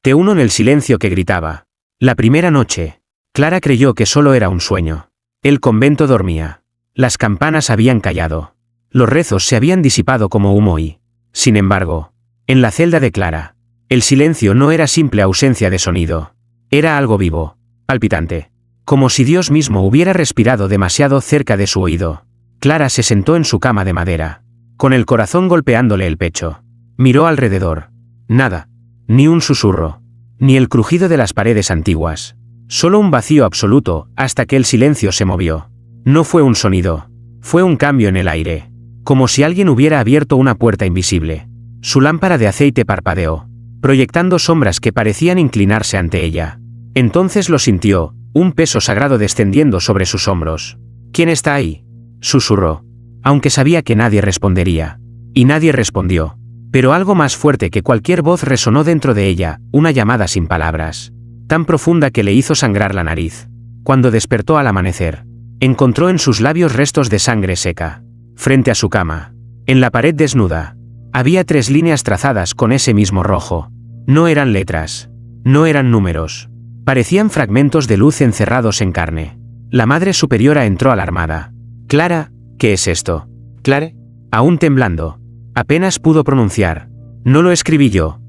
Te uno en el silencio que gritaba. La primera noche, Clara creyó que solo era un sueño. El convento dormía. Las campanas habían callado. Los rezos se habían disipado como humo y, sin embargo, en la celda de Clara, el silencio no era simple ausencia de sonido. Era algo vivo, palpitante, como si Dios mismo hubiera respirado demasiado cerca de su oído. Clara se sentó en su cama de madera, con el corazón golpeándole el pecho. Miró alrededor. Nada, ni un susurro, ni el crujido de las paredes antiguas. Solo un vacío absoluto hasta que el silencio se movió. No fue un sonido, fue un cambio en el aire, como si alguien hubiera abierto una puerta invisible. Su lámpara de aceite parpadeó, proyectando sombras que parecían inclinarse ante ella. Entonces lo sintió, un peso sagrado descendiendo sobre sus hombros. ¿Quién está ahí?, susurró, aunque sabía que nadie respondería. Y nadie respondió. Pero algo más fuerte que cualquier voz resonó dentro de ella, una llamada sin palabras, tan profunda que le hizo sangrar la nariz. Cuando despertó al amanecer, encontró en sus labios restos de sangre seca. Frente a su cama, en la pared desnuda, había 3 líneas trazadas con ese mismo rojo. No eran letras, no eran números, parecían fragmentos de luz encerrados en carne. La Madre Superiora entró alarmada. «Clara, ¿qué es esto?» «Clare», aún temblando, apenas pudo pronunciar. «No lo escribí yo».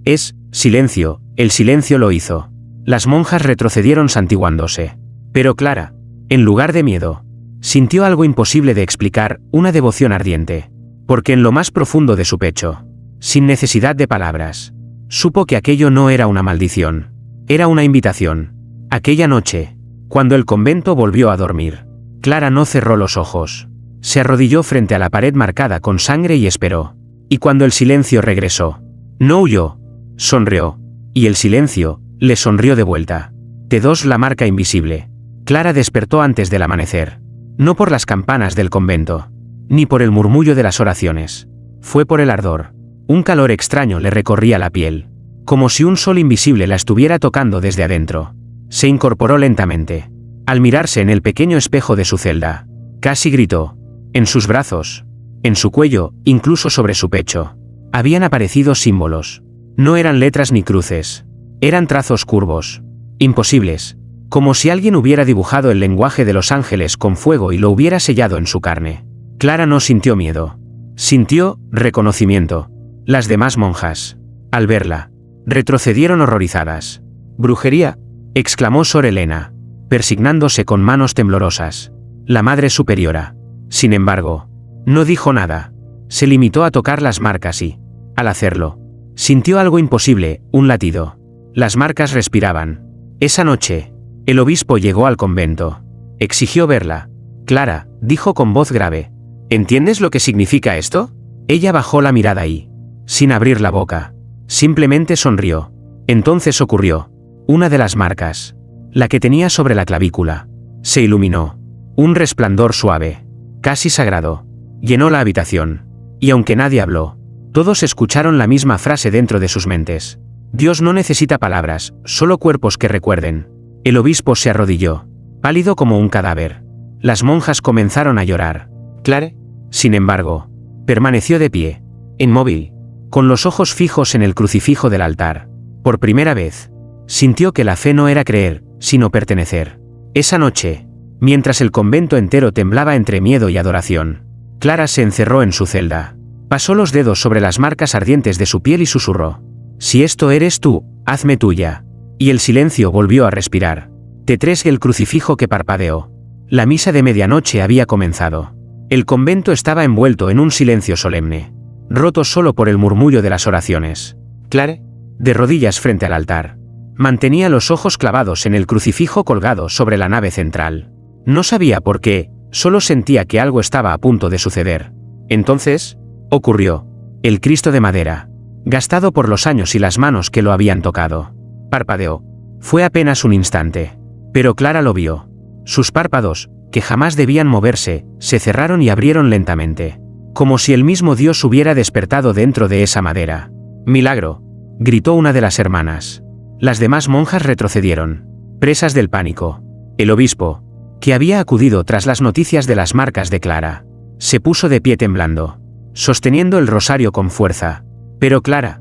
«Es silencio», el silencio lo hizo. Las monjas retrocedieron santiguándose. Pero Clara, en lugar de miedo, sintió algo imposible de explicar, una devoción ardiente. Porque en lo más profundo de su pecho, sin necesidad de palabras, supo que aquello no era una maldición. Era una invitación. Aquella noche, cuando el convento volvió a dormir, Clara no cerró los ojos. Se arrodilló frente a la pared marcada con sangre y esperó. Y cuando el silencio regresó, no huyó, sonrió. Y el silencio le sonrió de vuelta. T2 la marca invisible. Clara despertó antes del amanecer. No por las campanas del convento, ni por el murmullo de las oraciones. Fue por el ardor. Un calor extraño le recorría la piel, como si un sol invisible la estuviera tocando desde adentro. Se incorporó lentamente. Al mirarse en el pequeño espejo de su celda, casi gritó. En sus brazos, en su cuello, incluso sobre su pecho, habían aparecido símbolos. No eran letras ni cruces. Eran trazos curvos, imposibles, como si alguien hubiera dibujado el lenguaje de los ángeles con fuego y lo hubiera sellado en su carne. Clara no sintió miedo. Sintió reconocimiento. Las demás monjas, al verla, retrocedieron horrorizadas. «¿Brujería?», exclamó Sor Elena, persignándose con manos temblorosas. La Madre Superiora, sin embargo, no dijo nada. Se limitó a tocar las marcas y, al hacerlo, sintió algo imposible, un latido. Las marcas respiraban. Esa noche, el obispo llegó al convento. Exigió verla. «Clara», dijo con voz grave, «¿entiendes lo que significa esto?». Ella bajó la mirada y, sin abrir la boca, simplemente sonrió. Entonces ocurrió. Una de las marcas, la que tenía sobre la clavícula, se iluminó. Un resplandor suave, casi sagrado, llenó la habitación. Y aunque nadie habló, todos escucharon la misma frase dentro de sus mentes. Dios no necesita palabras, solo cuerpos que recuerden. El obispo se arrodilló, pálido como un cadáver. Las monjas comenzaron a llorar. Clare, sin embargo, permaneció de pie, inmóvil, con los ojos fijos en el crucifijo del altar. Por primera vez, sintió que la fe no era creer, sino pertenecer. Esa noche, mientras el convento entero temblaba entre miedo y adoración, Clara se encerró en su celda. Pasó los dedos sobre las marcas ardientes de su piel y susurró. «Si esto eres tú, hazme tuya». Y el silencio volvió a respirar. T3 el crucifijo que parpadeó. La misa de medianoche había comenzado. El convento estaba envuelto en un silencio solemne, roto solo por el murmullo de las oraciones. Clare, de rodillas frente al altar, mantenía los ojos clavados en el crucifijo colgado sobre la nave central. No sabía por qué, solo sentía que algo estaba a punto de suceder. Entonces, ocurrió. El Cristo de madera, gastado por los años y las manos que lo habían tocado, parpadeó. Fue apenas un instante, pero Clara lo vio. Sus párpados, que jamás debían moverse, se cerraron y abrieron lentamente, como si el mismo Dios hubiera despertado dentro de esa madera. «Milagro», gritó una de las hermanas. Las demás monjas retrocedieron, presas del pánico. El obispo, que había acudido tras las noticias de las marcas de Clara, se puso de pie temblando, sosteniendo el rosario con fuerza. Pero Clara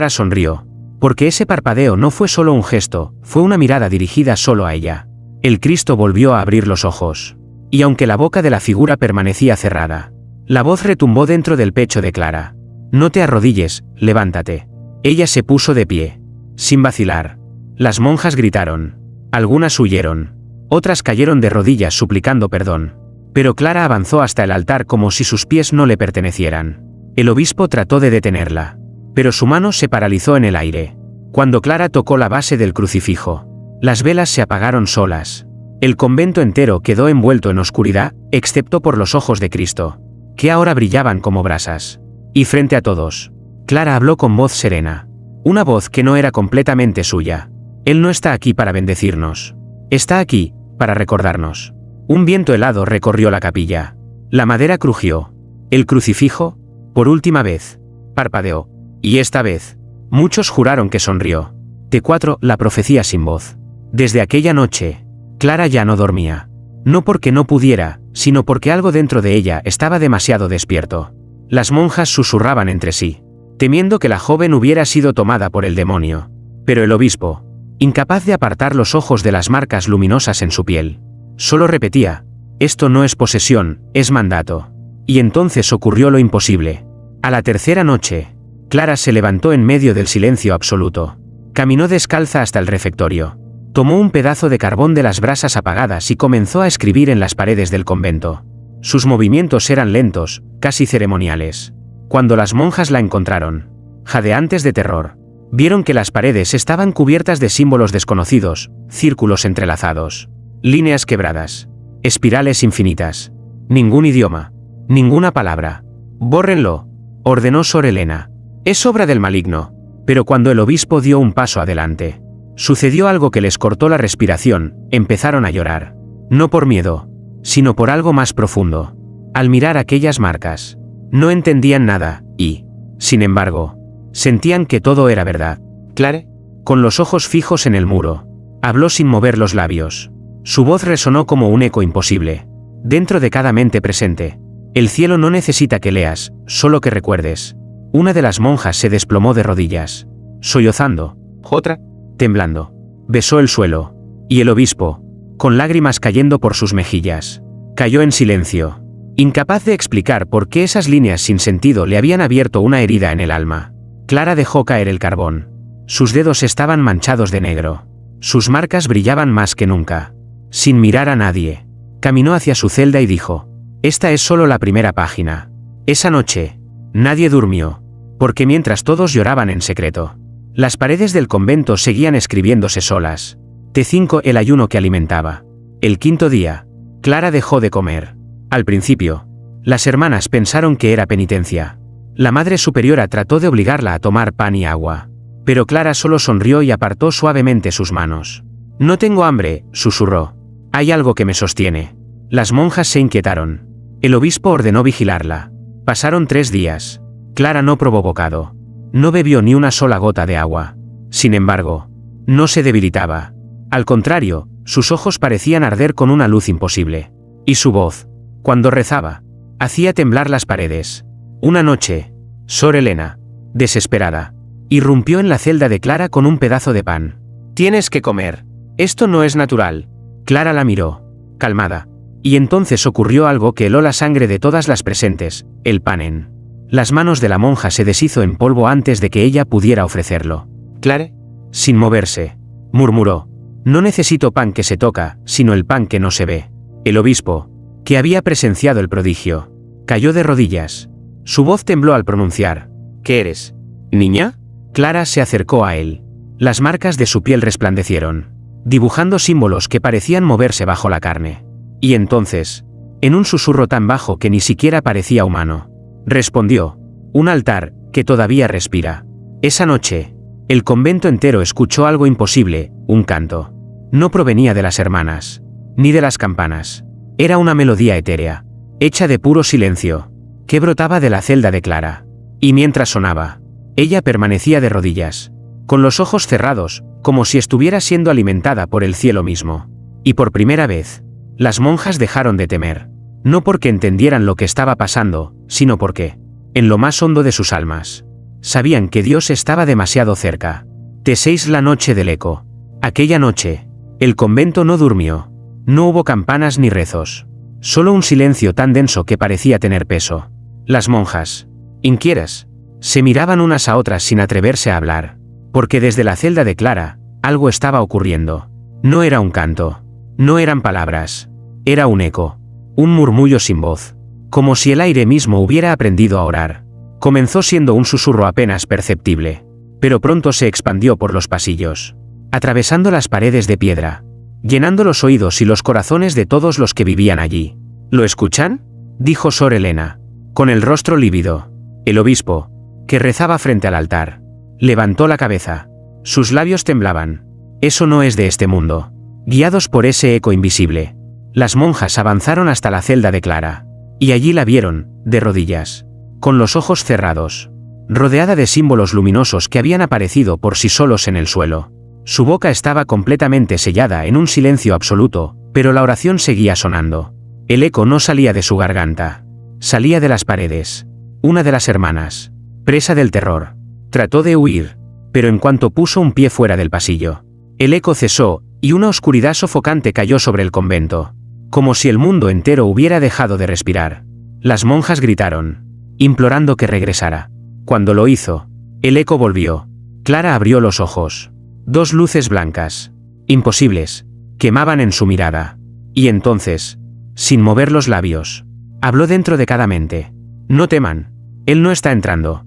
sonrió. Porque ese parpadeo no fue solo un gesto, fue una mirada dirigida solo a ella. El Cristo volvió a abrir los ojos. Y aunque la boca de la figura permanecía cerrada, la voz retumbó dentro del pecho de Clara. No te arrodilles, levántate. Ella se puso de pie. Sin vacilar. Las monjas gritaron. Algunas huyeron. Otras cayeron de rodillas suplicando perdón. Pero Clara avanzó hasta el altar como si sus pies no le pertenecieran. El obispo trató de detenerla. Pero su mano se paralizó en el aire. Cuando Clara tocó la base del crucifijo, las velas se apagaron solas. El convento entero quedó envuelto en oscuridad, excepto por los ojos de Cristo, que ahora brillaban como brasas. Y frente a todos, Clara habló con voz serena. Una voz que no era completamente suya. Él no está aquí para bendecirnos. Está aquí, para recordarnos. Un viento helado recorrió la capilla. La madera crujió. El crucifijo, por última vez, parpadeó. Y esta vez, muchos juraron que sonrió. T4, la profecía sin voz. Desde aquella noche, Clara ya no dormía. No porque no pudiera, sino porque algo dentro de ella estaba demasiado despierto. Las monjas susurraban entre sí, temiendo que la joven hubiera sido tomada por el demonio. Pero el obispo, incapaz de apartar los ojos de las marcas luminosas en su piel, solo repetía, esto no es posesión, es mandato. Y entonces ocurrió lo imposible. A la tercera noche, Clara se levantó en medio del silencio absoluto. Caminó descalza hasta el refectorio. Tomó un pedazo de carbón de las brasas apagadas y comenzó a escribir en las paredes del convento. Sus movimientos eran lentos, casi ceremoniales. Cuando las monjas la encontraron, jadeantes de terror, vieron que las paredes estaban cubiertas de símbolos desconocidos, círculos entrelazados, líneas quebradas, espirales infinitas. Ningún idioma, ninguna palabra. «Bórrenlo», ordenó Sor Helena. «Es obra del maligno». Pero cuando el obispo dio un paso adelante, sucedió algo que les cortó la respiración, empezaron a llorar. No por miedo, sino por algo más profundo. Al mirar aquellas marcas, no entendían nada, y, sin embargo, sentían que todo era verdad. Clara, con los ojos fijos en el muro, habló sin mover los labios. Su voz resonó como un eco imposible. Dentro de cada mente presente, el cielo no necesita que leas, solo que recuerdes. Una de las monjas se desplomó de rodillas, sollozando. Otra, temblando, besó el suelo, y el obispo, con lágrimas cayendo por sus mejillas, cayó en silencio, incapaz de explicar por qué esas líneas sin sentido le habían abierto una herida en el alma. Clara dejó caer el carbón. Sus dedos estaban manchados de negro. Sus marcas brillaban más que nunca. Sin mirar a nadie, caminó hacia su celda y dijo, «Esta es solo la primera página». Esa noche, nadie durmió, porque mientras todos lloraban en secreto, las paredes del convento seguían escribiéndose solas. T5, el ayuno que alimentaba. El quinto día, Clara dejó de comer. Al principio, las hermanas pensaron que era penitencia. La Madre Superiora trató de obligarla a tomar pan y agua. Pero Clara solo sonrió y apartó suavemente sus manos. «No tengo hambre», susurró. «Hay algo que me sostiene». Las monjas se inquietaron. El obispo ordenó vigilarla. Pasaron 3 días. Clara no probó bocado. No bebió ni una sola gota de agua. Sin embargo, no se debilitaba. Al contrario, sus ojos parecían arder con una luz imposible. Y su voz, cuando rezaba, hacía temblar las paredes. Una noche, Sor Helena, desesperada, irrumpió en la celda de Clara con un pedazo de pan. «Tienes que comer. Esto no es natural». Clara la miró, calmada. Y entonces ocurrió algo que heló la sangre de todas las presentes, el pan en las manos de la monja se deshizo en polvo antes de que ella pudiera ofrecerlo. «Clara», sin moverse, murmuró, «no necesito pan que se toca, sino el pan que no se ve». El obispo, que había presenciado el prodigio, cayó de rodillas. Su voz tembló al pronunciar, «¿Qué eres? ¿Niña?». Clara se acercó a él. Las marcas de su piel resplandecieron, dibujando símbolos que parecían moverse bajo la carne. Y entonces, en un susurro tan bajo que ni siquiera parecía humano, respondió, «Un altar, que todavía respira». Esa noche, el convento entero escuchó algo imposible, un canto. No provenía de las hermanas, ni de las campanas. Era una melodía etérea, hecha de puro silencio, que brotaba de la celda de Clara. Y mientras sonaba, ella permanecía de rodillas, con los ojos cerrados, como si estuviera siendo alimentada por el cielo mismo. Y por primera vez, las monjas dejaron de temer. No porque entendieran lo que estaba pasando, sino porque, en lo más hondo de sus almas, sabían que Dios estaba demasiado cerca. T6 La noche del eco. Aquella noche, el convento no durmió. No hubo campanas ni rezos. Solo un silencio tan denso que parecía tener peso. Las monjas, inquietas, se miraban unas a otras sin atreverse a hablar, porque desde la celda de Clara, algo estaba ocurriendo. No era un canto, no eran palabras, era un eco, un murmullo sin voz, como si el aire mismo hubiera aprendido a orar. Comenzó siendo un susurro apenas perceptible, pero pronto se expandió por los pasillos, atravesando las paredes de piedra, llenando los oídos y los corazones de todos los que vivían allí. ¿Lo escuchan?, dijo Sor Elena, con el rostro lívido. El obispo, que rezaba frente al altar, levantó la cabeza. Sus labios temblaban. Eso no es de este mundo. Guiados por ese eco invisible, las monjas avanzaron hasta la celda de Clara, y allí la vieron, de rodillas, con los ojos cerrados, rodeada de símbolos luminosos que habían aparecido por sí solos en el suelo. Su boca estaba completamente sellada en un silencio absoluto, pero la oración seguía sonando. El eco no salía de su garganta, salía de las paredes. Una de las hermanas, presa del terror, trató de huir, pero en cuanto puso un pie fuera del pasillo, el eco cesó, y una oscuridad sofocante cayó sobre el convento, como si el mundo entero hubiera dejado de respirar. Las monjas gritaron, implorando que regresara. Cuando lo hizo, el eco volvió. Clara abrió los ojos. Dos luces blancas, imposibles, quemaban en su mirada. Y entonces, sin mover los labios, habló dentro de cada mente. No teman, él no está entrando.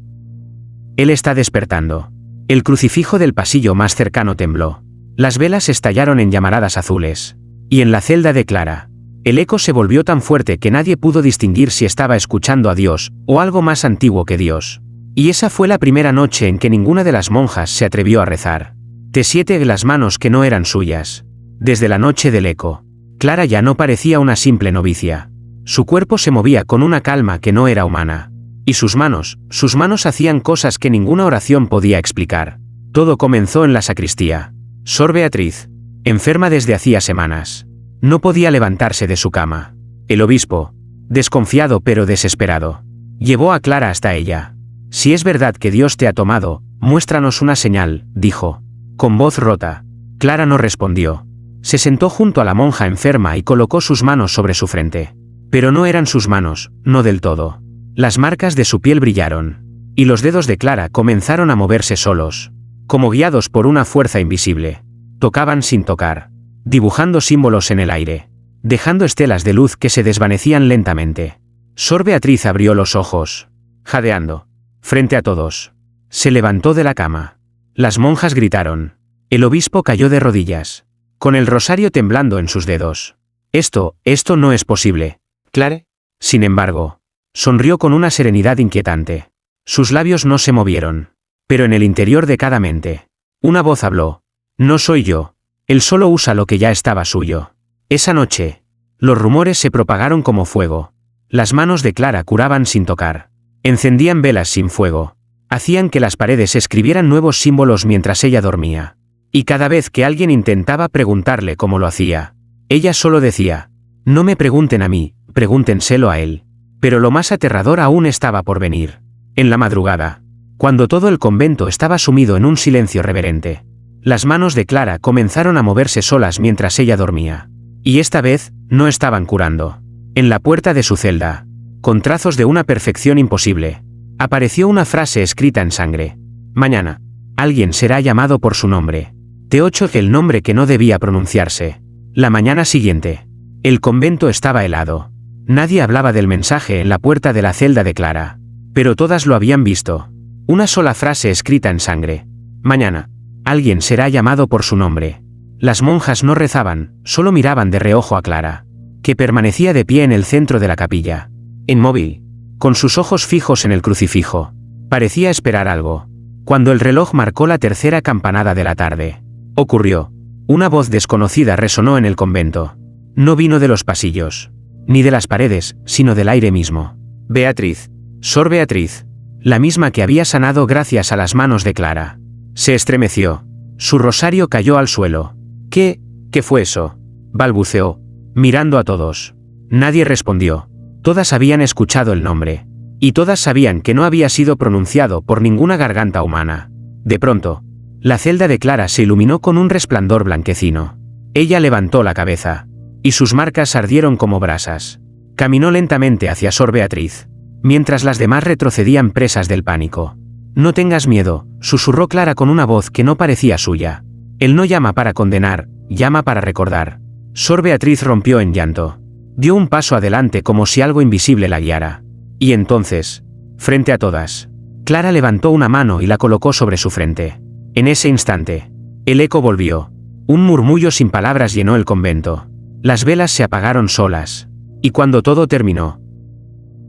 Él está despertando. El crucifijo del pasillo más cercano tembló. Las velas estallaron en llamaradas azules. Y en la celda de Clara, el eco se volvió tan fuerte que nadie pudo distinguir si estaba escuchando a Dios o algo más antiguo que Dios. Y esa fue la primera noche en que ninguna de las monjas se atrevió a rezar. T7 las manos que no eran suyas. Desde la noche del eco, Clara ya no parecía una simple novicia. Su cuerpo se movía con una calma que no era humana. Y sus manos hacían cosas que ninguna oración podía explicar. Todo comenzó en la sacristía. Sor Beatriz, enferma desde hacía semanas, no podía levantarse de su cama. El obispo, desconfiado pero desesperado, llevó a Clara hasta ella. Si es verdad que Dios te ha tomado, muéstranos una señal, dijo, con voz rota. Clara no respondió. Se sentó junto a la monja enferma y colocó sus manos sobre su frente. Pero no eran sus manos, no del todo. Las marcas de su piel brillaron, y los dedos de Clara comenzaron a moverse solos, como guiados por una fuerza invisible. Tocaban sin tocar, dibujando símbolos en el aire, dejando estelas de luz que se desvanecían lentamente. Sor Beatriz abrió los ojos, jadeando, frente a todos. Se levantó de la cama. Las monjas gritaron. El obispo cayó de rodillas, con el rosario temblando en sus dedos. Esto no es posible, Clare. Sin embargo, sonrió con una serenidad inquietante. Sus labios no se movieron. Pero en el interior de cada mente, una voz habló. No soy yo. Él solo usa lo que ya estaba suyo. Esa noche, los rumores se propagaron como fuego. Las manos de Clara curaban sin tocar. Encendían velas sin fuego. Hacían que las paredes escribieran nuevos símbolos mientras ella dormía. Y cada vez que alguien intentaba preguntarle cómo lo hacía, ella solo decía, no me pregunten a mí, pregúntenselo a él. Pero lo más aterrador aún estaba por venir. En la madrugada, cuando todo el convento estaba sumido en un silencio reverente, las manos de Clara comenzaron a moverse solas mientras ella dormía. Y esta vez, no estaban curando. En la puerta de su celda, con trazos de una perfección imposible, apareció una frase escrita en sangre. Mañana, alguien será llamado por su nombre. T8 el nombre que no debía pronunciarse. La mañana siguiente, el convento estaba helado. Nadie hablaba del mensaje en la puerta de la celda de Clara. Pero todas lo habían visto. Una sola frase escrita en sangre. Mañana, alguien será llamado por su nombre. Las monjas no rezaban, solo miraban de reojo a Clara, que permanecía de pie en el centro de la capilla, inmóvil, con sus ojos fijos en el crucifijo. Parecía esperar algo. Cuando el reloj marcó la tercera campanada de la tarde, ocurrió. Una voz desconocida resonó en el convento. No vino de los pasillos, ni de las paredes, sino del aire mismo. Beatriz, Sor Beatriz, la misma que había sanado gracias a las manos de Clara. Se estremeció. Su rosario cayó al suelo. ¿Qué fue eso?, balbuceó, mirando a todos. Nadie respondió. Todas habían escuchado el nombre. Y todas sabían que no había sido pronunciado por ninguna garganta humana. De pronto, La celda de Clara se iluminó con un resplandor blanquecino. Ella levantó la cabeza, y sus marcas ardieron como brasas. Caminó lentamente hacia Sor Beatriz, mientras las demás retrocedían presas del pánico. «No tengas miedo», susurró Clara con una voz que no parecía suya. «Él no llama para condenar, llama para recordar». Sor Beatriz rompió en llanto. Dio un paso adelante como si algo invisible la guiara. Y entonces, frente a todas, Clara levantó una mano y la colocó sobre su frente. En ese instante, el eco volvió. Un murmullo sin palabras llenó el convento. Las velas se apagaron solas. Y cuando todo terminó,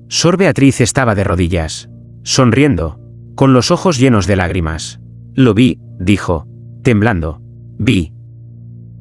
Sor Beatriz estaba de rodillas, sonriendo, con los ojos llenos de lágrimas. «Lo vi», dijo, temblando. «Vi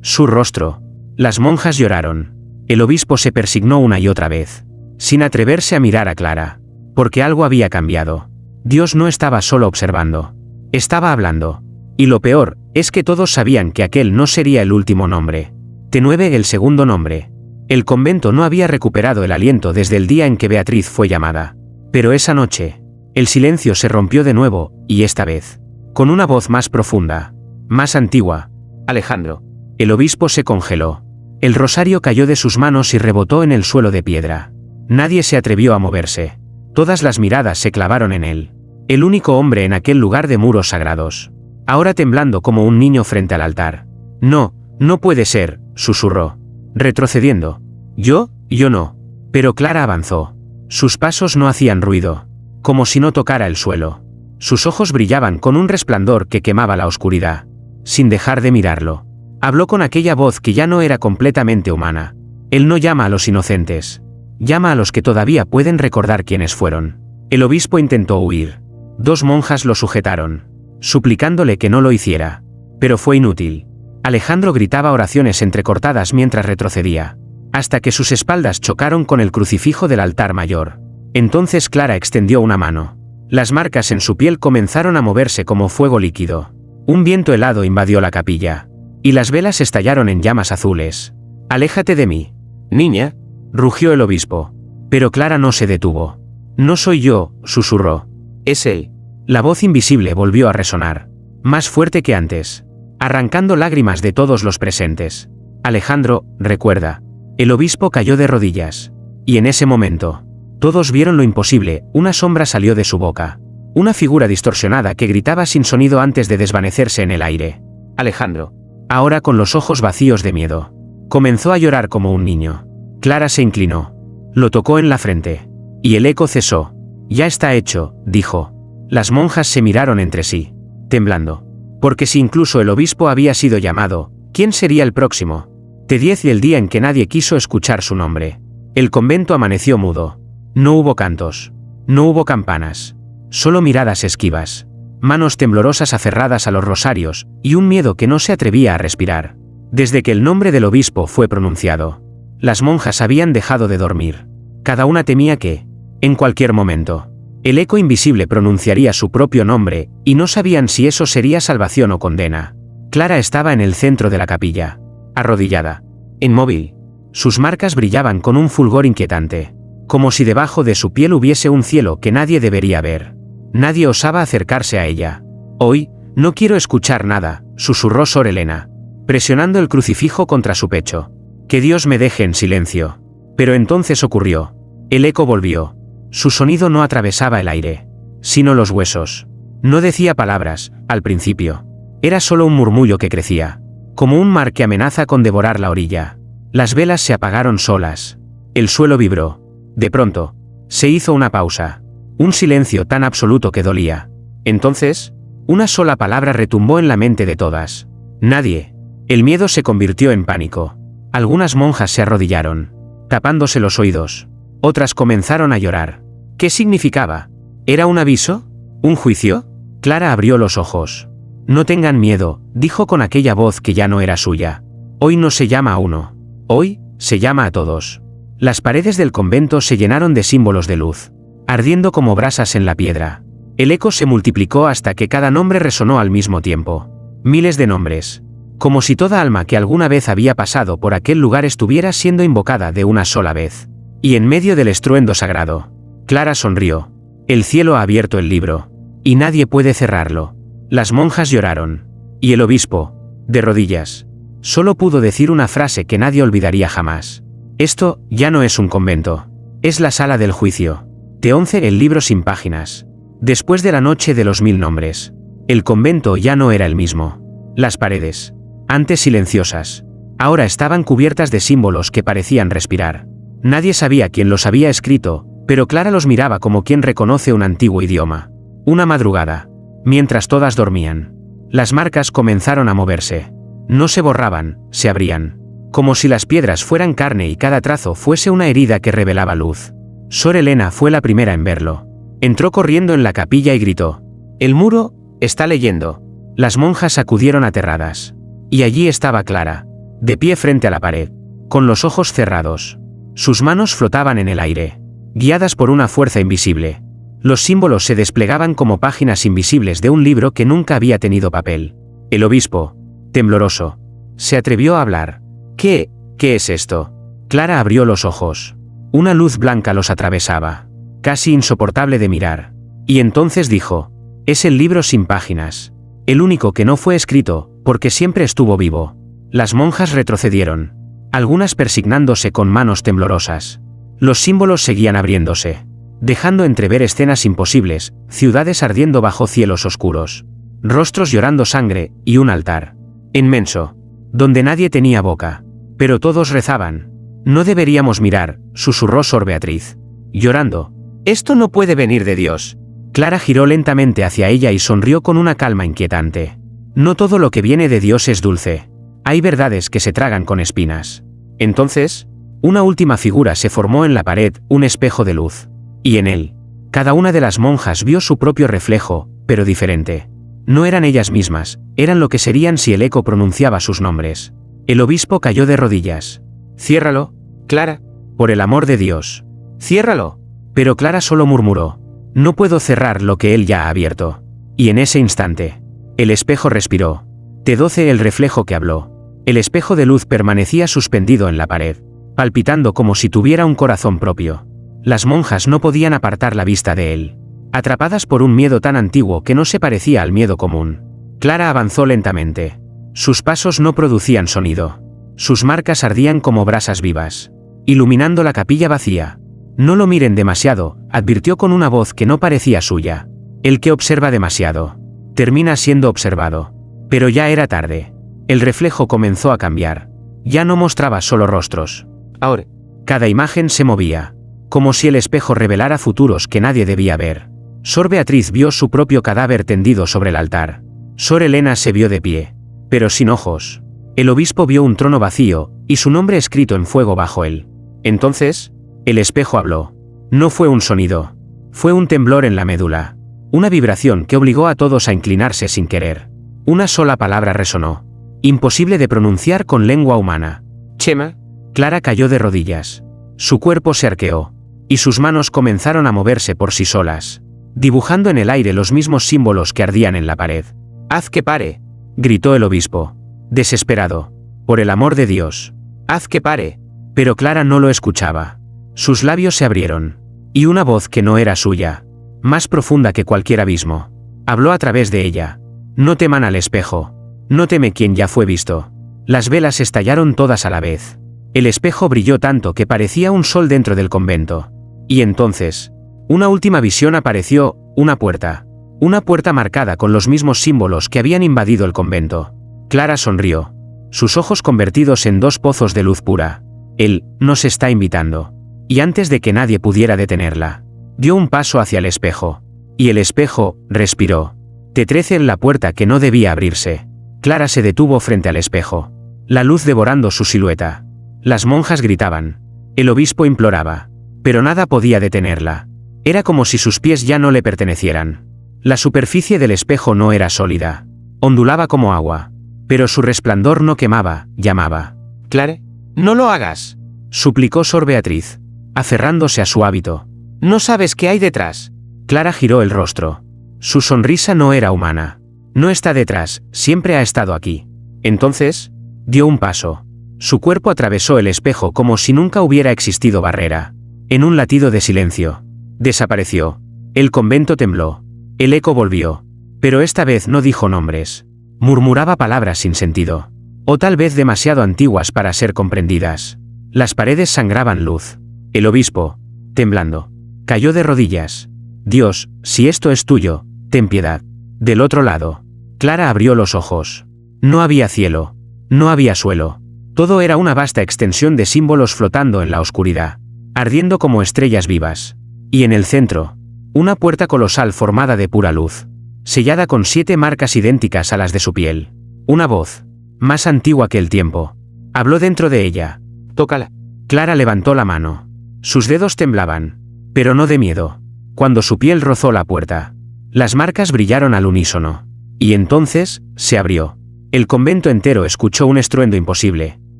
su rostro». Las monjas lloraron. El obispo se persignó una y otra vez, sin atreverse a mirar a Clara, porque algo había cambiado. Dios no estaba solo observando, estaba hablando. Y lo peor es que todos sabían que aquel no sería el último nombre. T9 el segundo nombre. El convento no había recuperado el aliento desde el día en que Beatriz fue llamada. Pero esa noche, el silencio se rompió de nuevo, y esta vez, con una voz más profunda, más antigua. «Alejandro». El obispo se congeló. El rosario cayó de sus manos y rebotó en el suelo de piedra. Nadie se atrevió a moverse. Todas las miradas se clavaron en él. El único hombre en aquel lugar de muros sagrados. Ahora temblando como un niño frente al altar. «No, no puede ser», susurró, retrocediendo. Yo no». Pero Clara avanzó. Sus pasos no hacían ruido, como si no tocara el suelo. Sus ojos brillaban con un resplandor que quemaba la oscuridad. Sin dejar de mirarlo, habló con aquella voz que ya no era completamente humana. «Él no llama a los inocentes. Llama a los que todavía pueden recordar quiénes fueron». El obispo intentó huir. 2 monjas lo sujetaron, suplicándole que no lo hiciera. Pero fue inútil. Alejandro gritaba oraciones entrecortadas mientras retrocedía, hasta que sus espaldas chocaron con el crucifijo del altar mayor. Entonces Clara extendió una mano. Las marcas en su piel comenzaron a moverse como fuego líquido. Un viento helado invadió la capilla, y las velas estallaron en llamas azules. «Aléjate de mí, niña», rugió el obispo. Pero Clara no se detuvo. «No soy yo», susurró. «Es él». La voz invisible volvió a resonar, más fuerte que antes, arrancando lágrimas de todos los presentes. «Alejandro, recuerda». El obispo cayó de rodillas. Y en ese momento, todos vieron lo imposible. Una sombra salió de su boca. Una figura distorsionada que gritaba sin sonido antes de desvanecerse en el aire. «Alejandro». Ahora con los ojos vacíos de miedo. Comenzó a llorar como un niño. Clara se inclinó. Lo tocó en la frente. Y el eco cesó. «Ya está hecho», dijo. Las monjas se miraron entre sí, temblando. Porque si incluso el obispo había sido llamado, ¿quién sería el próximo? T10 y el día en que nadie quiso escuchar su nombre. El convento amaneció mudo. No hubo cantos. No hubo campanas. Solo miradas esquivas. Manos temblorosas aferradas a los rosarios, y un miedo que no se atrevía a respirar. Desde que el nombre del obispo fue pronunciado, las monjas habían dejado de dormir. Cada una temía que, en cualquier momento, el eco invisible pronunciaría su propio nombre, y no sabían si eso sería salvación o condena. Clara estaba en el centro de la capilla, arrodillada, inmóvil. Sus marcas brillaban con un fulgor inquietante, como si debajo de su piel hubiese un cielo que nadie debería ver. Nadie osaba acercarse a ella. «Hoy, no quiero escuchar nada», susurró Sor Elena, presionando el crucifijo contra su pecho. «Que Dios me deje en silencio». Pero entonces ocurrió. El eco volvió. Su sonido no atravesaba el aire, sino los huesos. No decía palabras, al principio. Era solo un murmullo que crecía, como un mar que amenaza con devorar la orilla. Las velas se apagaron solas. El suelo vibró. De pronto, se hizo una pausa. Un silencio tan absoluto que dolía. Entonces, una sola palabra retumbó en la mente de todas. «Nadie». El miedo se convirtió en pánico. Algunas monjas se arrodillaron, tapándose los oídos. Otras comenzaron a llorar. ¿Qué significaba? ¿Era un aviso? ¿Un juicio? Clara abrió los ojos. «No tengan miedo», dijo con aquella voz que ya no era suya. «Hoy no se llama a uno. Hoy, se llama a todos». Las paredes del convento se llenaron de símbolos de luz, ardiendo como brasas en la piedra. El eco se multiplicó hasta que cada nombre resonó al mismo tiempo. Miles de nombres. Como si toda alma que alguna vez había pasado por aquel lugar estuviera siendo invocada de una sola vez. Y en medio del estruendo sagrado, Clara sonrió. El cielo ha abierto el libro, y nadie puede cerrarlo. Las monjas lloraron. Y el obispo, de rodillas, solo pudo decir una frase que nadie olvidaría jamás. Esto ya no es un convento. Es la sala del juicio. T. 11 el libro sin páginas. Después de la noche de los 1000 nombres. El convento ya no era el mismo. Las paredes, antes silenciosas, ahora estaban cubiertas de símbolos que parecían respirar. Nadie sabía quién los había escrito, pero Clara los miraba como quien reconoce un antiguo idioma. Una madrugada, mientras todas dormían, las marcas comenzaron a moverse. No se borraban, se abrían. Como si las piedras fueran carne y cada trazo fuese una herida que revelaba luz. Sor Helena fue la primera en verlo. Entró corriendo en la capilla y gritó: «El muro está leyendo». Las monjas acudieron aterradas. Y allí estaba Clara, de pie frente a la pared, con los ojos cerrados. Sus manos flotaban en el aire, guiadas por una fuerza invisible. Los símbolos se desplegaban como páginas invisibles de un libro que nunca había tenido papel. El obispo, tembloroso, se atrevió a hablar. ¿Qué es esto? Clara abrió los ojos. Una luz blanca los atravesaba, casi insoportable de mirar. Y entonces dijo: «Es el libro sin páginas. El único que no fue escrito, porque siempre estuvo vivo». Las monjas retrocedieron, algunas persignándose con manos temblorosas. Los símbolos seguían abriéndose, dejando entrever escenas imposibles, ciudades ardiendo bajo cielos oscuros, rostros llorando sangre, y un altar inmenso, donde nadie tenía boca. Pero todos rezaban. «No deberíamos mirar», susurró Sor Beatriz, llorando. «Esto no puede venir de Dios». Clara giró lentamente hacia ella y sonrió con una calma inquietante. «No todo lo que viene de Dios es dulce. Hay verdades que se tragan con espinas». Entonces, una última figura se formó en la pared, un espejo de luz. Y en él, cada una de las monjas vio su propio reflejo, pero diferente. No eran ellas mismas, eran lo que serían si el eco pronunciaba sus nombres. El obispo cayó de rodillas. «Ciérralo, Clara. Por el amor de Dios. Ciérralo». Pero Clara solo murmuró: «No puedo cerrar lo que él ya ha abierto». Y en ese instante, el espejo respiró. T. 12 el reflejo que habló. El espejo de luz permanecía suspendido en la pared, palpitando como si tuviera un corazón propio. Las monjas no podían apartar la vista de él, atrapadas por un miedo tan antiguo que no se parecía al miedo común. Clara avanzó lentamente. Sus pasos no producían sonido. Sus marcas ardían como brasas vivas, iluminando la capilla vacía. «No lo miren demasiado», advirtió con una voz que no parecía suya. «El que observa demasiado termina siendo observado». Pero ya era tarde. El reflejo comenzó a cambiar. Ya no mostraba solo rostros. Ahora, cada imagen se movía, como si el espejo revelara futuros que nadie debía ver. Sor Beatriz vio su propio cadáver tendido sobre el altar. Sor Helena se vio de pie, pero sin ojos. El obispo vio un trono vacío, y su nombre escrito en fuego bajo él. Entonces, el espejo habló. No fue un sonido. Fue un temblor en la médula. Una vibración que obligó a todos a inclinarse sin querer. Una sola palabra resonó, imposible de pronunciar con lengua humana. «Chema». Clara cayó de rodillas. Su cuerpo se arqueó, y sus manos comenzaron a moverse por sí solas, dibujando en el aire los mismos símbolos que ardían en la pared. «Haz que pare», gritó el obispo, desesperado. «Por el amor de Dios, haz que pare». Pero Clara no lo escuchaba. Sus labios se abrieron, y una voz que no era suya, más profunda que cualquier abismo, habló a través de ella. «No teman al espejo. No teme quien ya fue visto». Las velas estallaron todas a la vez. El espejo brilló tanto que parecía un sol dentro del convento. Y entonces, una última visión apareció, una puerta. Una puerta marcada con los mismos símbolos que habían invadido el convento. Clara sonrió, sus ojos convertidos en dos pozos de luz pura. Él nos está invitando. Y antes de que nadie pudiera detenerla, dio un paso hacia el espejo. Y el espejo respiró. T. 13 en la puerta que no debía abrirse. Clara se detuvo frente al espejo, la luz devorando su silueta. Las monjas gritaban. El obispo imploraba. Pero nada podía detenerla. Era como si sus pies ya no le pertenecieran. La superficie del espejo no era sólida. Ondulaba como agua. Pero su resplandor no quemaba, llamaba. «Clara, no lo hagas», suplicó Sor Beatriz, aferrándose a su hábito. «No sabes qué hay detrás». Clara giró el rostro. Su sonrisa no era humana. «No está detrás, siempre ha estado aquí». Entonces, dio un paso. Su cuerpo atravesó el espejo como si nunca hubiera existido barrera. En un latido de silencio, desapareció. El convento tembló. El eco volvió. Pero esta vez no dijo nombres. Murmuraba palabras sin sentido. O tal vez demasiado antiguas para ser comprendidas. Las paredes sangraban luz. El obispo, temblando, cayó de rodillas. Dios, si esto es tuyo, ten piedad. Del otro lado, Clara abrió los ojos. No había cielo. No había suelo. Todo era una vasta extensión de símbolos flotando en la oscuridad, ardiendo como estrellas vivas. Y en el centro, una puerta colosal formada de pura luz, sellada con 7 marcas idénticas a las de su piel. Una voz, más antigua que el tiempo, habló dentro de ella. «Tócala». Clara levantó la mano. Sus dedos temblaban, pero no de miedo. Cuando su piel rozó la puerta, las marcas brillaron al unísono. Y entonces, se abrió. El convento entero escuchó un estruendo imposible,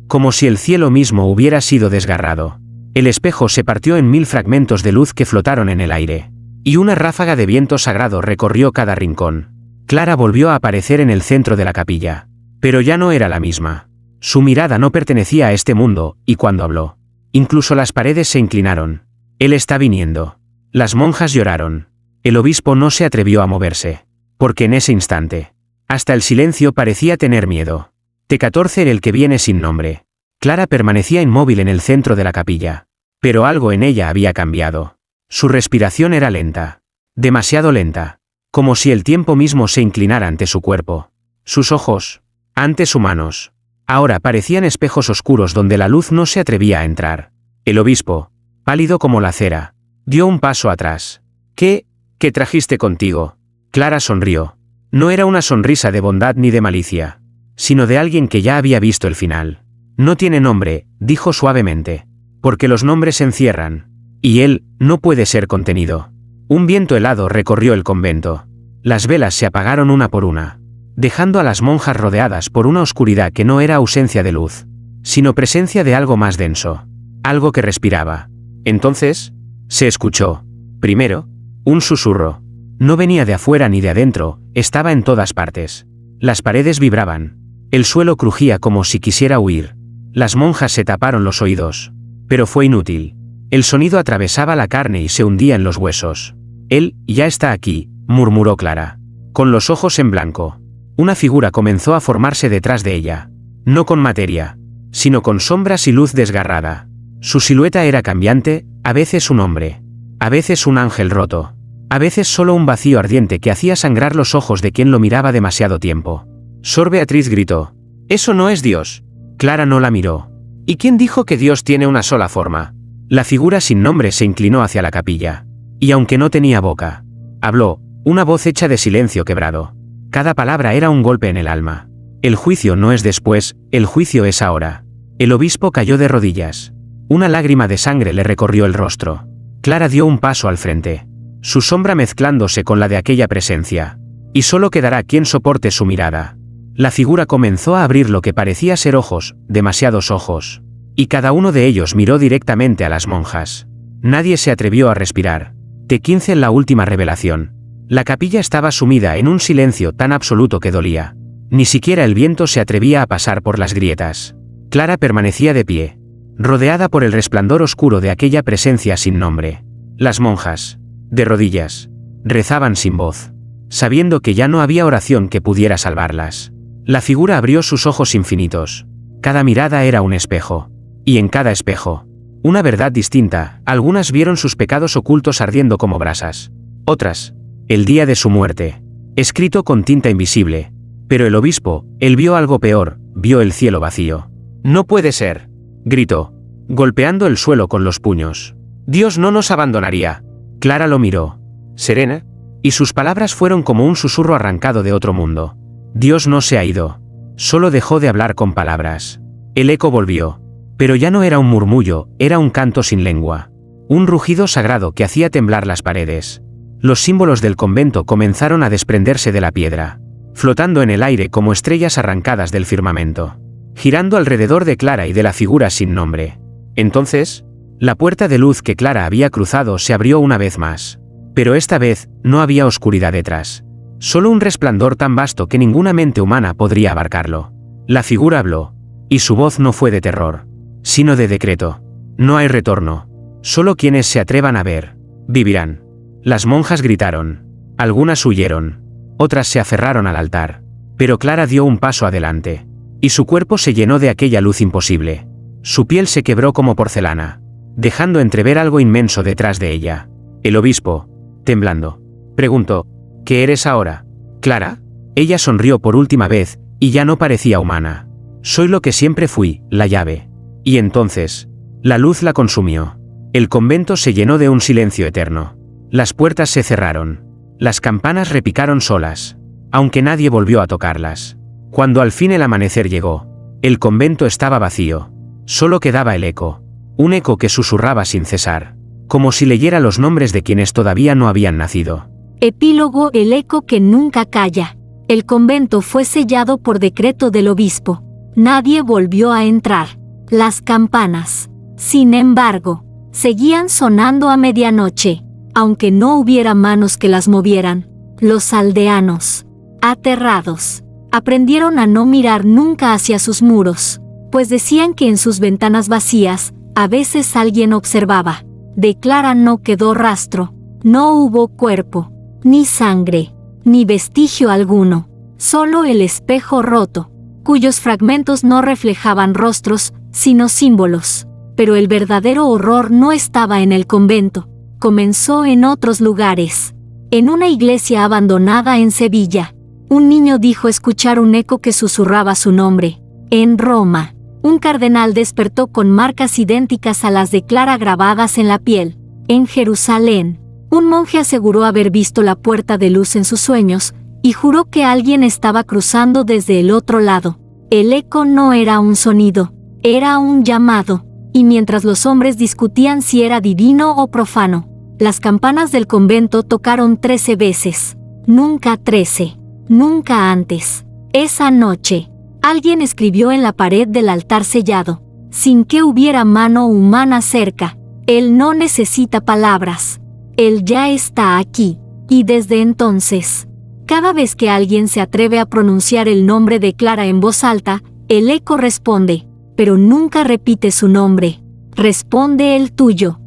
como si el cielo mismo hubiera sido desgarrado. El espejo se partió en 1000 fragmentos de luz que flotaron en el aire, y una ráfaga de viento sagrado recorrió cada rincón. Clara volvió a aparecer en el centro de la capilla, pero ya no era la misma. Su mirada no pertenecía a este mundo, y cuando habló, incluso las paredes se inclinaron. Él está viniendo. Las monjas lloraron. El obispo no se atrevió a moverse, porque en ese instante, hasta el silencio parecía tener miedo. T14 era el que viene sin nombre. Clara permanecía inmóvil en el centro de la capilla, pero algo en ella había cambiado. Su respiración era lenta, demasiado lenta, como si el tiempo mismo se inclinara ante su cuerpo. Sus ojos, antes humanos, ahora parecían espejos oscuros donde la luz no se atrevía a entrar. El obispo, pálido como la cera, dio un paso atrás. ¿Qué trajiste contigo? Clara sonrió. No era una sonrisa de bondad ni de malicia, sino de alguien que ya había visto el final. No tiene nombre, dijo suavemente, porque los nombres encierran, y él no puede ser contenido. Un viento helado recorrió el convento. Las velas se apagaron una por una, dejando a las monjas rodeadas por una oscuridad que no era ausencia de luz, sino presencia de algo más denso, algo que respiraba. Entonces, se escuchó, primero, un susurro. No venía de afuera ni de adentro, estaba en todas partes. Las paredes vibraban. El suelo crujía como si quisiera huir. Las monjas se taparon los oídos. Pero fue inútil. El sonido atravesaba la carne y se hundía en los huesos. Él ya está aquí, murmuró Clara, con los ojos en blanco. Una figura comenzó a formarse detrás de ella. No con materia, sino con sombras y luz desgarrada. Su silueta era cambiante, a veces un hombre, a veces un ángel roto. A veces solo un vacío ardiente que hacía sangrar los ojos de quien lo miraba demasiado tiempo. Sor Beatriz gritó. «Eso no es Dios». Clara no la miró. ¿Y quién dijo que Dios tiene una sola forma? La figura sin nombre se inclinó hacia la capilla. Y aunque no tenía boca, habló, una voz hecha de silencio quebrado. Cada palabra era un golpe en el alma. El juicio no es después, el juicio es ahora. El obispo cayó de rodillas. Una lágrima de sangre le recorrió el rostro. Clara dio un paso al frente, su sombra mezclándose con la de aquella presencia. Y solo quedará quien soporte su mirada. La figura comenzó a abrir lo que parecía ser ojos, demasiados ojos. Y cada uno de ellos miró directamente a las monjas. Nadie se atrevió a respirar. T15 en la última revelación. La capilla estaba sumida en un silencio tan absoluto que dolía. Ni siquiera el viento se atrevía a pasar por las grietas. Clara permanecía de pie, rodeada por el resplandor oscuro de aquella presencia sin nombre. Las monjas, de rodillas, rezaban sin voz, sabiendo que ya no había oración que pudiera salvarlas. La figura abrió sus ojos infinitos. Cada mirada era un espejo. Y en cada espejo, una verdad distinta. Algunas vieron sus pecados ocultos ardiendo como brasas. Otras, el día de su muerte, escrito con tinta invisible. Pero el obispo, él vio algo peor, vio el cielo vacío. «No puede ser», gritó, golpeando el suelo con los puños. «Dios no nos abandonaría». Clara lo miró, serena, y sus palabras fueron como un susurro arrancado de otro mundo. Dios no se ha ido. Solo dejó de hablar con palabras. El eco volvió. Pero ya no era un murmullo, era un canto sin lengua. Un rugido sagrado que hacía temblar las paredes. Los símbolos del convento comenzaron a desprenderse de la piedra, flotando en el aire como estrellas arrancadas del firmamento, girando alrededor de Clara y de la figura sin nombre. Entonces, la puerta de luz que Clara había cruzado se abrió una vez más. Pero esta vez, no había oscuridad detrás. Solo un resplandor tan vasto que ninguna mente humana podría abarcarlo. La figura habló. Y su voz no fue de terror, sino de decreto. No hay retorno. Solo quienes se atrevan a ver, vivirán. Las monjas gritaron. Algunas huyeron. Otras se aferraron al altar. Pero Clara dio un paso adelante. Y su cuerpo se llenó de aquella luz imposible. Su piel se quebró como porcelana, dejando entrever algo inmenso detrás de ella. El obispo, temblando, preguntó: ¿Qué eres ahora, Clara? Ella sonrió por última vez, y ya no parecía humana. Soy lo que siempre fui, la llave. Y entonces, la luz la consumió. El convento se llenó de un silencio eterno. Las puertas se cerraron. Las campanas repicaron solas, aunque nadie volvió a tocarlas. Cuando al fin el amanecer llegó, el convento estaba vacío. Solo quedaba el eco. Un eco que susurraba sin cesar, como si leyera los nombres de quienes todavía no habían nacido. Epílogo: el eco que nunca calla. El convento fue sellado por decreto del obispo. Nadie volvió a entrar. Las campanas, sin embargo, seguían sonando a medianoche, aunque no hubiera manos que las movieran. Los aldeanos, aterrados, aprendieron a no mirar nunca hacia sus muros, pues decían que en sus ventanas vacías, a veces alguien observaba. De Clara no quedó rastro, no hubo cuerpo, ni sangre, ni vestigio alguno, solo el espejo roto, cuyos fragmentos no reflejaban rostros, sino símbolos. Pero el verdadero horror no estaba en el convento, comenzó en otros lugares. En una iglesia abandonada en Sevilla, un niño dijo escuchar un eco que susurraba su nombre. En Roma, un cardenal despertó con marcas idénticas a las de Clara grabadas en la piel. En Jerusalén, un monje aseguró haber visto la puerta de luz en sus sueños, y juró que alguien estaba cruzando desde el otro lado. El eco no era un sonido, era un llamado, y mientras los hombres discutían si era divino o profano, las campanas del convento tocaron 13 veces. Nunca 13, nunca antes. Esa noche, alguien escribió en la pared del altar sellado, sin que hubiera mano humana cerca: Él no necesita palabras. Él ya está aquí. Y desde entonces, cada vez que alguien se atreve a pronunciar el nombre de Clara en voz alta, el eco responde, pero nunca repite su nombre. Responde el tuyo.